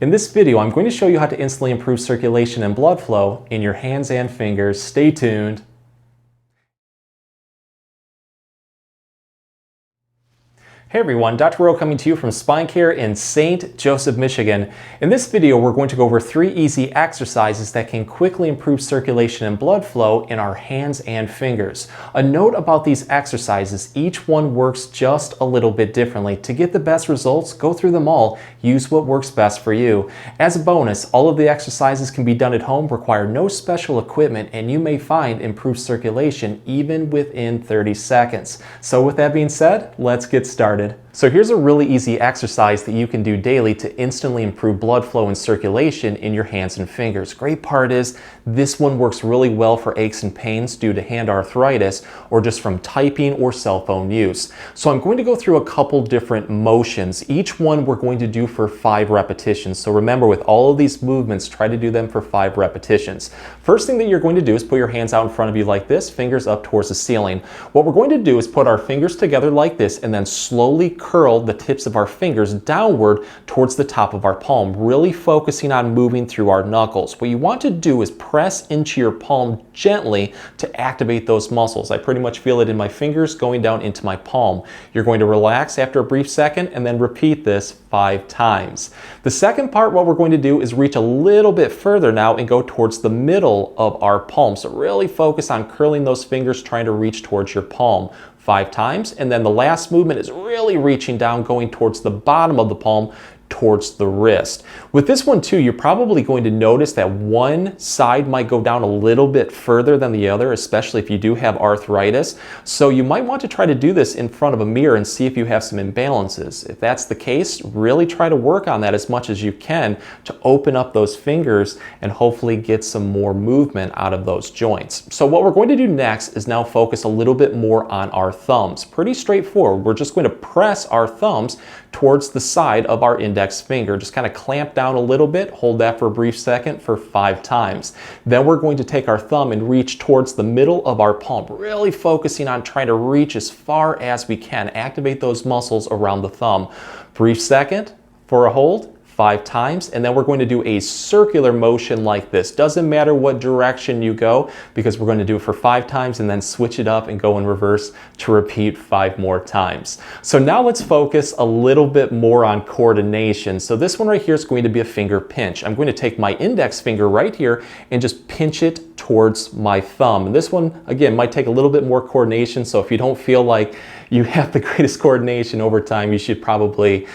In this video, I'm going to show you how to instantly improve circulation and blood flow in your hands and fingers. Stay tuned. Hey everyone, Dr. Rowe coming to you from SpineCare in St. Joseph, Michigan. In this video, we're going to go over 3 easy exercises that can quickly improve circulation and blood flow in our hands and fingers. A note about these exercises, each one works just a little bit differently. To get the best results, go through them all. Use what works best for you. As a bonus, all of the exercises can be done at home, require no special equipment, and you may find improved circulation even within 30 seconds. So with that being said, let's get started. So here's a really easy exercise that you can do daily to instantly improve blood flow and circulation in your hands and fingers. Great part is this one works really well for aches and pains due to hand arthritis or just from typing or cell phone use. So I'm going to go through a couple different motions. Each one we're going to do for 5 repetitions. So remember, with all of these movements, try to do them for 5 repetitions. First thing that you're going to do is put your hands out in front of you like this, fingers up towards the ceiling. What we're going to do is put our fingers together like this and then slowly curl the tips of our fingers downward towards the top of our palm, really focusing on moving through our knuckles. What you want to do is press into your palm gently to activate those muscles. I pretty much feel it in my fingers going down into my palm. You're going to relax after a brief second and then repeat this 5 times. The second part, what we're going to do is reach a little bit further now and go towards the middle of our palm. So really focus on curling those fingers, trying to reach towards your palm 5 times. And then the last movement is really reaching down, going towards the bottom of the palm, towards the wrist. With this one too, you're probably going to notice that one side might go down a little bit further than the other, especially if you do have arthritis. So you might want to try to do this in front of a mirror and see if you have some imbalances. If that's the case, really try to work on that as much as you can to open up those fingers and hopefully get some more movement out of those joints. So what we're going to do next is now focus a little bit more on our thumbs. Pretty straightforward. We're just going to press our thumbs towards the side of our index finger. Just kind of clamp down a little bit, hold that for a brief second for 5 times. Then we're going to take our thumb and reach towards the middle of our palm, really focusing on trying to reach as far as we can. Activate those muscles around the thumb. Brief second for a hold. 5 times, and then we're going to do a circular motion like this. Doesn't matter what direction you go, because we're going to do it for 5 times and then switch it up and go in reverse to repeat 5 more times. So now let's focus a little bit more on coordination. So this one right here is going to be a finger pinch. I'm going to take my index finger right here and just pinch it towards my thumb. And this one, again, might take a little bit more coordination, so if you don't feel like you have the greatest coordination over time, you should probably,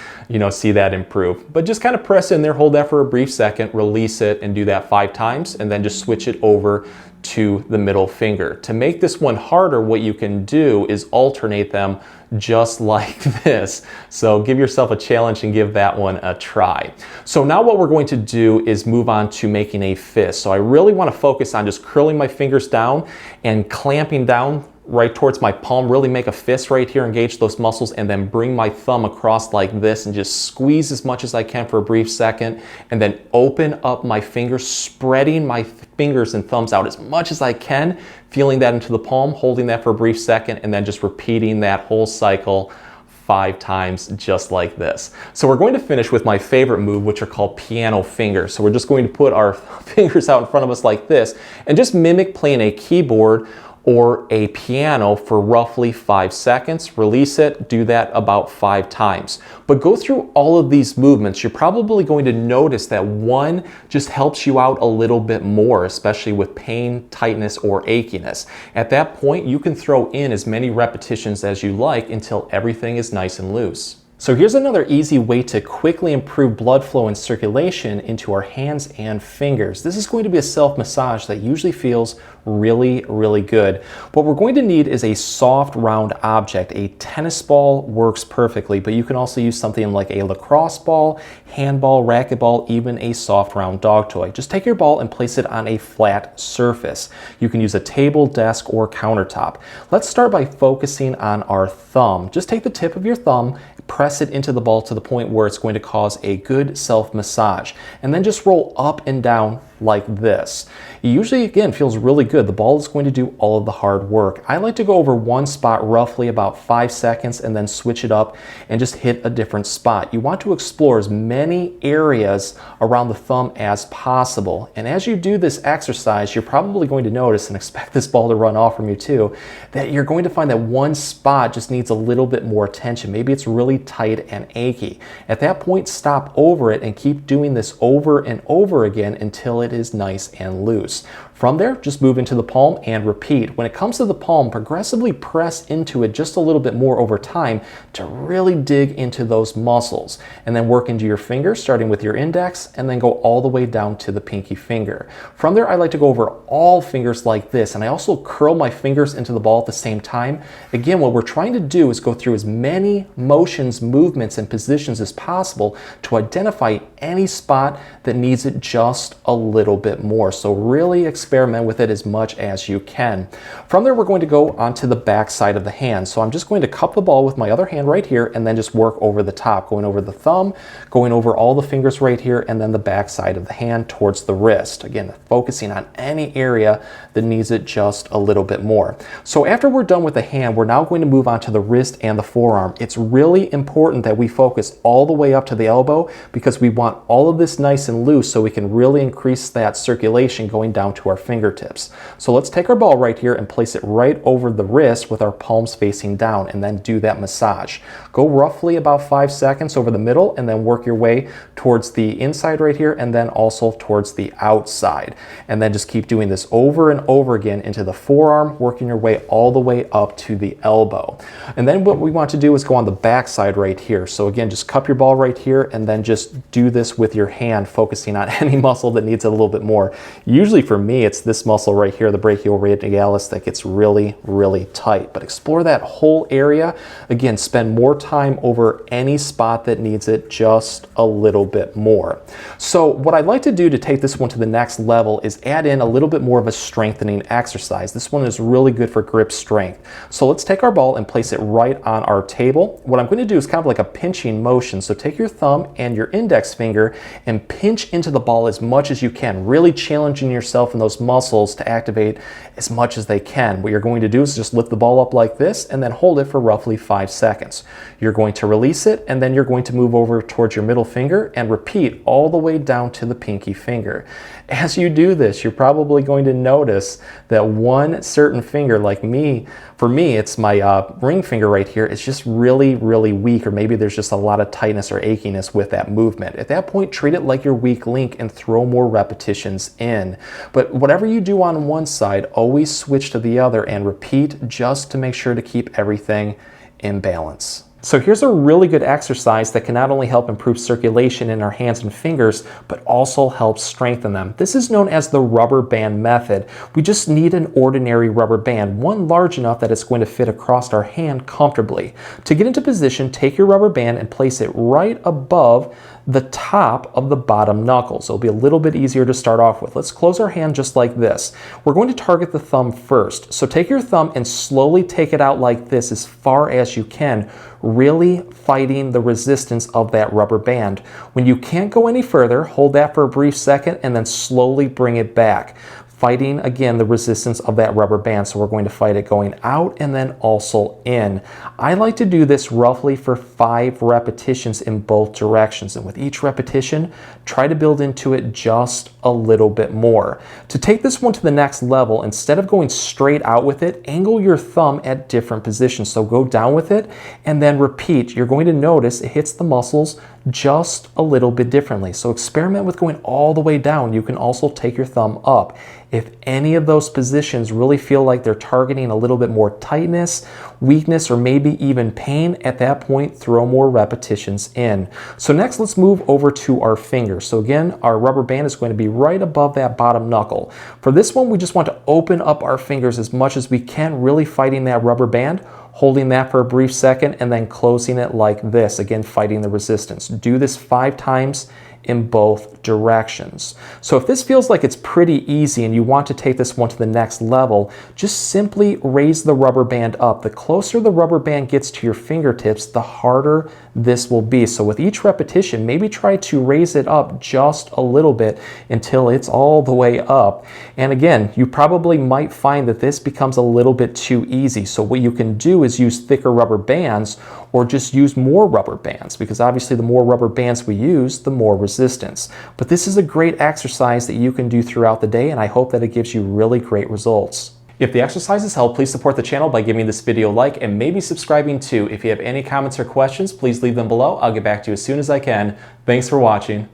see that improve. But just kind of press in there, hold that for a brief second, release it, and do that 5 times, and then just switch it over to the middle finger. To make this one harder, what you can do is alternate them just like this. So give yourself a challenge and give that one a try. So now what we're going to do is move on to making a fist. So I really want to focus on just curling my fingers down and clamping down right towards my palm, really make a fist right here, engage those muscles, and then bring my thumb across like this and just squeeze as much as I can for a brief second, and then open up my fingers, spreading my fingers and thumbs out as much as I can, feeling that into the palm, holding that for a brief second, and then just repeating that whole cycle 5 times just like this. So we're going to finish with my favorite move, which are called piano fingers. So we're just going to put our fingers out in front of us like this and just mimic playing a keyboard or a piano for roughly 5 seconds. Release it, do that about 5 times. But go through all of these movements. You're probably going to notice that one just helps you out a little bit more, especially with pain, tightness, or achiness. At that point, you can throw in as many repetitions as you like until everything is nice and loose. So here's another easy way to quickly improve blood flow and circulation into our hands and fingers. This is going to be a self-massage that usually feels really, really good. What we're going to need is a soft, round object. A tennis ball works perfectly, but you can also use something like a lacrosse ball, handball, racquetball, even a soft, round dog toy. Just take your ball and place it on a flat surface. You can use a table, desk, or countertop. Let's start by focusing on our thumb. Just take the tip of your thumb, press it into the ball to the point where it's going to cause a good self-massage. And then just roll up and down like this. It usually, again, feels really good. The ball is going to do all of the hard work. I like to go over one spot roughly about 5 seconds and then switch it up and just hit a different spot. You want to explore as many areas around the thumb as possible. And as you do this exercise, you're probably going to notice, and expect this ball to run off from you too, that you're going to find that one spot just needs a little bit more attention. Maybe it's really tight and achy. At that point, stop over it and keep doing this over and over again until it is nice and loose. From there, just move into the palm and repeat. When it comes to the palm, progressively press into it just a little bit more over time to really dig into those muscles. And then work into your fingers, starting with your index, and then go all the way down to the pinky finger. From there, I like to go over all fingers like this, and I also curl my fingers into the ball at the same time. Again, what we're trying to do is go through as many motions, movements, and positions as possible to identify any spot that needs it just a little bit more. So really experiment with it as much as you can. From there, we're going to go onto the back side of the hand. So I'm just going to cup the ball with my other hand right here and then just work over the top, going over the thumb, going over all the fingers right here, and then the back side of the hand towards the wrist. Again, focusing on any area that needs it just a little bit more. So after we're done with the hand, we're now going to move on to the wrist and the forearm. It's really important that we focus all the way up to the elbow because we want all of this nice and loose so we can really increase that circulation going down to our fingertips. So let's take our ball right here and place it right over the wrist with our palms facing down and then do that massage. Go roughly about 5 seconds over the middle and then work your way towards the inside right here and then also towards the outside. And then just keep doing this over and over again into the forearm, working your way all the way up to the elbow. And then what we want to do is go on the back side right here. So again, just cup your ball right here and then just do this with your hand, focusing on any muscle that needs it a little bit more. Usually for me, it's this muscle right here, the brachioradialis, that gets really, really tight. But explore that whole area. Again, spend more time over any spot that needs it just a little bit more. So what I'd like to do to take this one to the next level is add in a little bit more of a strengthening exercise. This one is really good for grip strength. So let's take our ball and place it right on our table. What I'm going to do is kind of like a pinching motion. So take your thumb and your index finger and pinch into the ball as much as you can, really challenging yourself in those muscles to activate as much as they can. What you're going to do is just lift the ball up like this and then hold it for roughly 5 seconds. You're going to release it and then you're going to move over towards your middle finger and repeat all the way down to the pinky finger. As you do this, you're probably going to notice that one certain finger, like me, for me, it's my ring finger right here, is just really, really weak, or maybe there's just a lot of tightness or achiness with that movement. At that point, treat it like your weak link and throw more repetitions in. But whatever you do on one side, always switch to the other and repeat just to make sure to keep everything in balance. So here's a really good exercise that can not only help improve circulation in our hands and fingers, but also help strengthen them. This is known as the rubber band method. We just need an ordinary rubber band, one large enough that it's going to fit across our hand comfortably. To get into position, take your rubber band and place it right above the top of the bottom knuckle. So it'll be a little bit easier to start off with. Let's close our hand just like this. We're going to target the thumb first. So take your thumb and slowly take it out like this as far as you can, really fighting the resistance of that rubber band. When you can't go any further, hold that for a brief second and then slowly bring it back, fighting again the resistance of that rubber band. So we're going to fight it going out and then also in. I like to do this roughly for 5 repetitions in both directions, and with each repetition, try to build into it just a little bit more. To take this one to the next level, instead of going straight out with it, angle your thumb at different positions. So go down with it and then repeat. You're going to notice it hits the muscles just a little bit differently. So experiment with going all the way down. You can also take your thumb up. If any of those positions really feel like they're targeting a little bit more tightness, weakness, or maybe even pain, at that point, throw more repetitions in. So next, let's move over to our fingers. So again, our rubber band is going to be right above that bottom knuckle. For this one, we just want to open up our fingers as much as we can, really fighting that rubber band, holding that for a brief second, and then closing it like this, again, fighting the resistance. Do this 5 times in both directions. So if this feels like it's pretty easy and you want to take this one to the next level, just simply raise the rubber band up. The closer the rubber band gets to your fingertips, the harder this will be. So with each repetition, maybe try to raise it up just a little bit until it's all the way up. And again, you probably might find that this becomes a little bit too easy. So what you can do is use thicker rubber bands or just use more rubber bands, because obviously the more rubber bands we use, the more resistance. But this is a great exercise that you can do throughout the day, and I hope that it gives you really great results. If the exercises help, please support the channel by giving this video a like and maybe subscribing too. If you have any comments or questions, please leave them below. I'll get back to you as soon as I can. Thanks for watching.